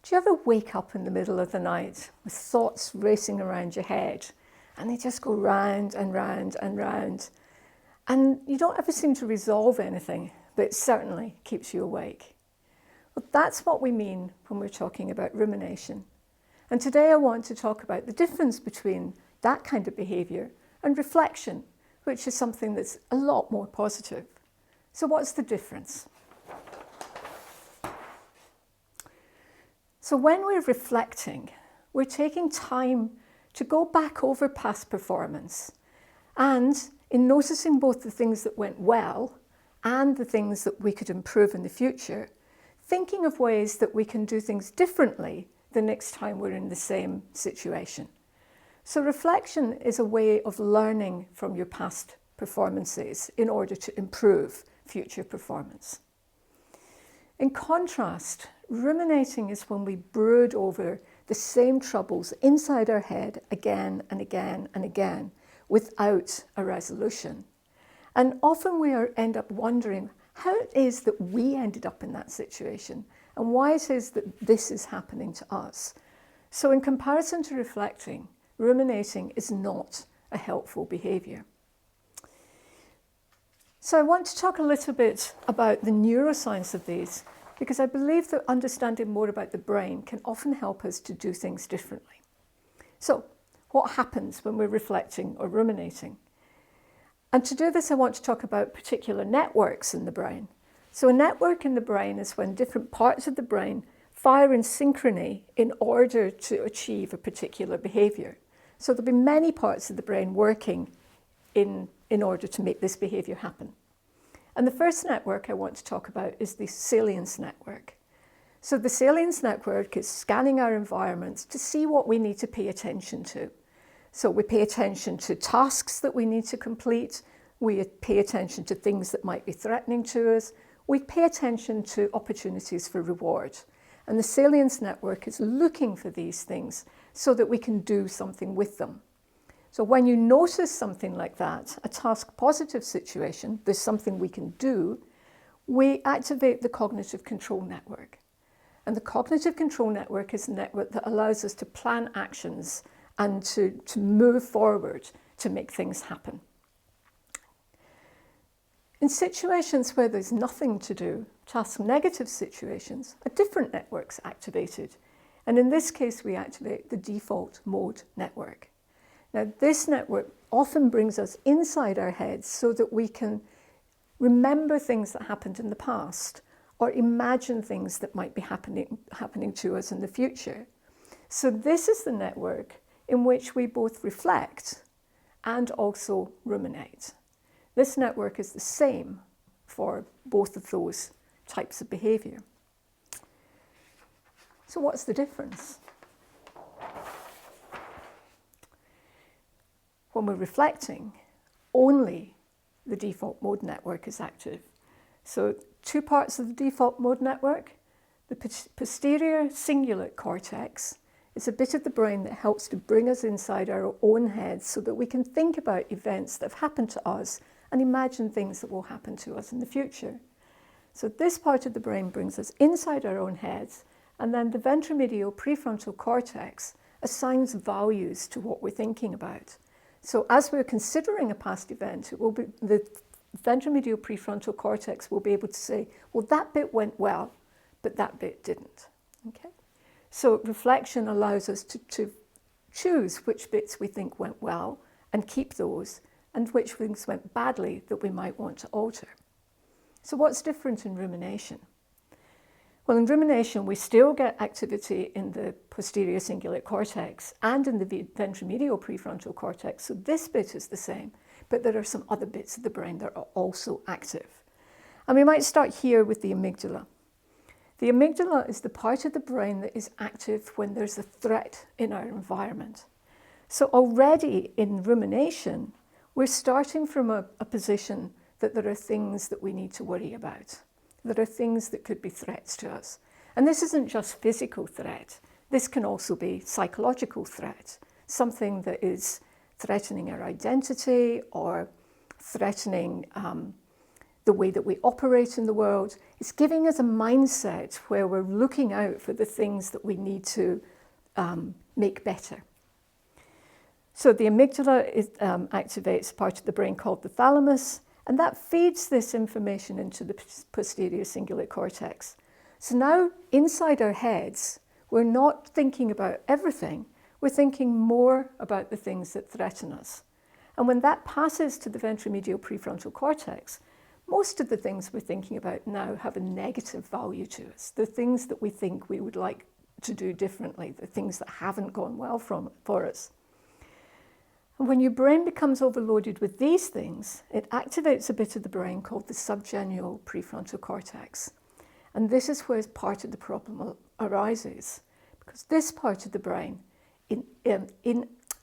Do you ever wake up in the middle of the night with thoughts racing around your head and they just go round and round and round and you don't ever seem to resolve anything, but it certainly keeps you awake? Well, that's what we mean when we're talking about rumination. And today I want to talk about the difference between that kind of behaviour and reflection, which is something that's a lot more positive. So what's the difference? So when we're reflecting, we're taking time to go back over past performance and in noticing both the things that went well and the things that we could improve in the future, thinking of ways that we can do things differently the next time we're in the same situation. So reflection is a way of learning from your past performances in order to improve future performance. In contrast, ruminating is when we brood over the same troubles inside our head again and again and again without a resolution. And often we end up wondering how it is that we ended up in that situation and why it is that this is happening to us. So in comparison to reflecting, ruminating is not a helpful behaviour. So I want to talk a little bit about the neuroscience of these, because I believe that understanding more about the brain can often help us to do things differently. So what happens when we're reflecting or ruminating? And to do this, I want to talk about particular networks in the brain. So a network in the brain is when different parts of the brain fire in synchrony in order to achieve a particular behaviour. So there'll be many parts of the brain working in order to make this behaviour happen. And the first network I want to talk about is the salience network. So the salience network is scanning our environments to see what we need to pay attention to. So we pay attention to tasks that we need to complete. We pay attention to things that might be threatening to us. We pay attention to opportunities for reward. And the salience network is looking for these things so that we can do something with them. So when you notice something like that, a task-positive situation, there's something we can do, we activate the cognitive control network. And the cognitive control network is a network that allows us to plan actions and to move forward to make things happen. In situations where there's nothing to do, task-negative situations, a different network's activated. And in this case, we activate the default mode network. Now, this network often brings us inside our heads so that we can remember things that happened in the past or imagine things that might be happening to us in the future. So this is the network in which we both reflect and also ruminate. This network is the same for both of those types of behaviour. So what's the difference? When we're reflecting, only the default mode network is active. So two parts of the default mode network. The posterior cingulate cortex is a bit of the brain that helps to bring us inside our own heads so that we can think about events that have happened to us and imagine things that will happen to us in the future. So this part of the brain brings us inside our own heads, and then the ventromedial prefrontal cortex assigns values to what we're thinking about. So as we're considering a past event, it will be the ventromedial prefrontal cortex will be able to say, well, that bit went well, but that bit didn't. Okay? So reflection allows us to choose which bits we think went well and keep those, and which things went badly that we might want to alter. So what's different in rumination? Well, in rumination, we still get activity in the posterior cingulate cortex and in the ventromedial prefrontal cortex. So this bit is the same, but there are some other bits of the brain that are also active. And we might start here with the amygdala. The amygdala is the part of the brain that is active when there's a threat in our environment. So already in rumination, we're starting from a position that there are things that we need to worry about. There are things that could be threats to us. And this isn't just physical threat. This can also be psychological threat, something that is threatening our identity or threatening the way that we operate in the world. It's giving us a mindset where we're looking out for the things that we need to make better. So the amygdala activates a part of the brain called the thalamus, and that feeds this information into the posterior cingulate cortex. So now inside our heads, we're not thinking about everything, we're thinking more about the things that threaten us. And when that passes to the ventromedial prefrontal cortex, most of the things we're thinking about now have a negative value to us. The things that we think we would like to do differently, the things that haven't gone well for us. And when your brain becomes overloaded with these things, it activates a bit of the brain called the subgenual prefrontal cortex. And this is where part of the problem arises, because this part of the brain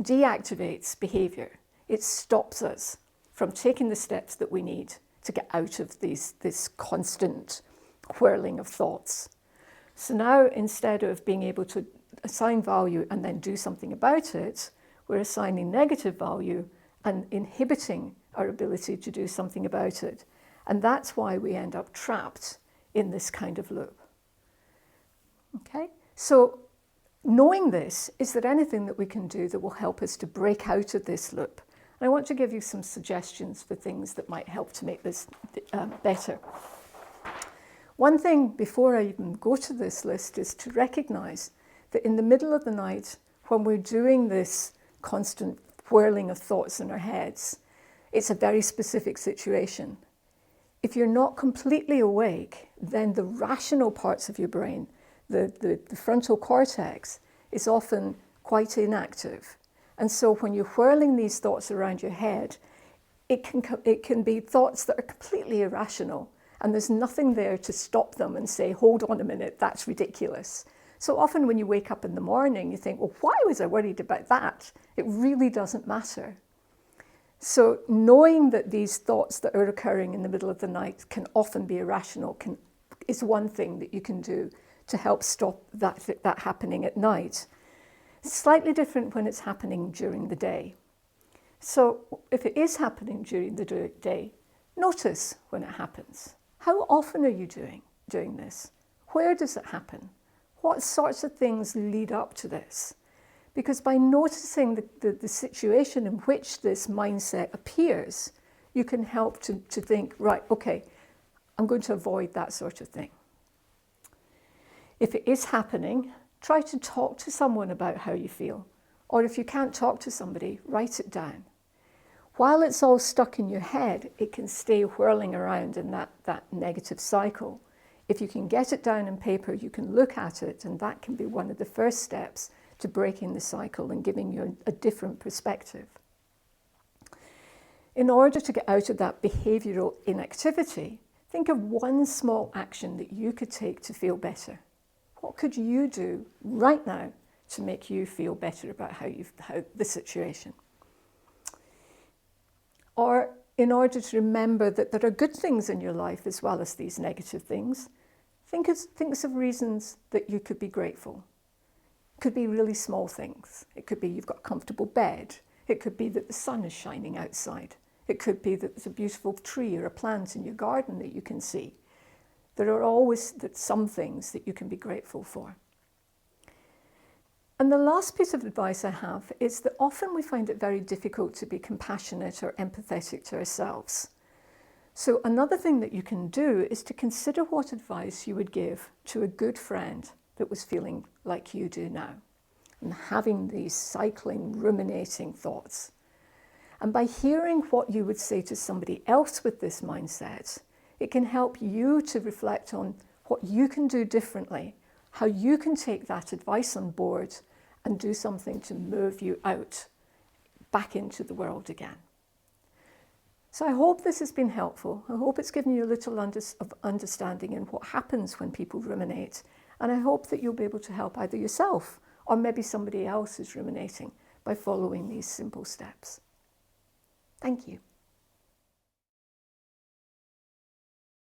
deactivates behavior. It stops us from taking the steps that we need to get out of this constant whirling of thoughts. So now, instead of being able to assign value and then do something about it, we're assigning negative value and inhibiting our ability to do something about it. And that's why we end up trapped in this kind of loop. Okay? So knowing this, is there anything that we can do that will help us to break out of this loop? And I want to give you some suggestions for things that might help to make this better. One thing before I even go to this list is to recognize that in the middle of the night, when we're doing this constant whirling of thoughts in our heads, it's a very specific situation. If you're not completely awake, then the rational parts of your brain, the frontal cortex, is often quite inactive. And so when you're whirling these thoughts around your head, it can be thoughts that are completely irrational, and there's nothing there to stop them and say, hold on a minute, that's ridiculous. So often when you wake up in the morning, you think, well, why was I worried about that? It really doesn't matter. So knowing that these thoughts that are occurring in the middle of the night can often be irrational is one thing that you can do to help stop that happening at night. It's slightly different when it's happening during the day. So if it is happening during the day, notice when it happens. How often are you doing this? Where does it happen? What sorts of things lead up to this? Because by noticing the situation in which this mindset appears, you can help to think, right, okay, I'm going to avoid that sort of thing. If it is happening, try to talk to someone about how you feel. Or if you can't talk to somebody, write it down. While it's all stuck in your head, it can stay whirling around in that negative cycle. If you can get it down on paper, you can look at it, and that can be one of the first steps to breaking the cycle and giving you a different perspective. In order to get out of that behavioural inactivity, think of one small action that you could take to feel better. What could you do right now to make you feel better about how the situation? Or in order to remember that there are good things in your life as well as these negative things, think of reasons that you could be grateful. It could be really small things. It could be you've got a comfortable bed. It could be that the sun is shining outside. It could be that there's a beautiful tree or a plant in your garden that you can see. There are always some things that you can be grateful for. And the last piece of advice I have is that often we find it very difficult to be compassionate or empathetic to ourselves. So another thing that you can do is to consider what advice you would give to a good friend that was feeling like you do now and having these cycling, ruminating thoughts. And by hearing what you would say to somebody else with this mindset, it can help you to reflect on what you can do differently, how you can take that advice on board and do something to move you out, back into the world again. So I hope this has been helpful. I hope it's given you a little of understanding in what happens when people ruminate. And I hope that you'll be able to help either yourself or maybe somebody else who's ruminating by following these simple steps. Thank you.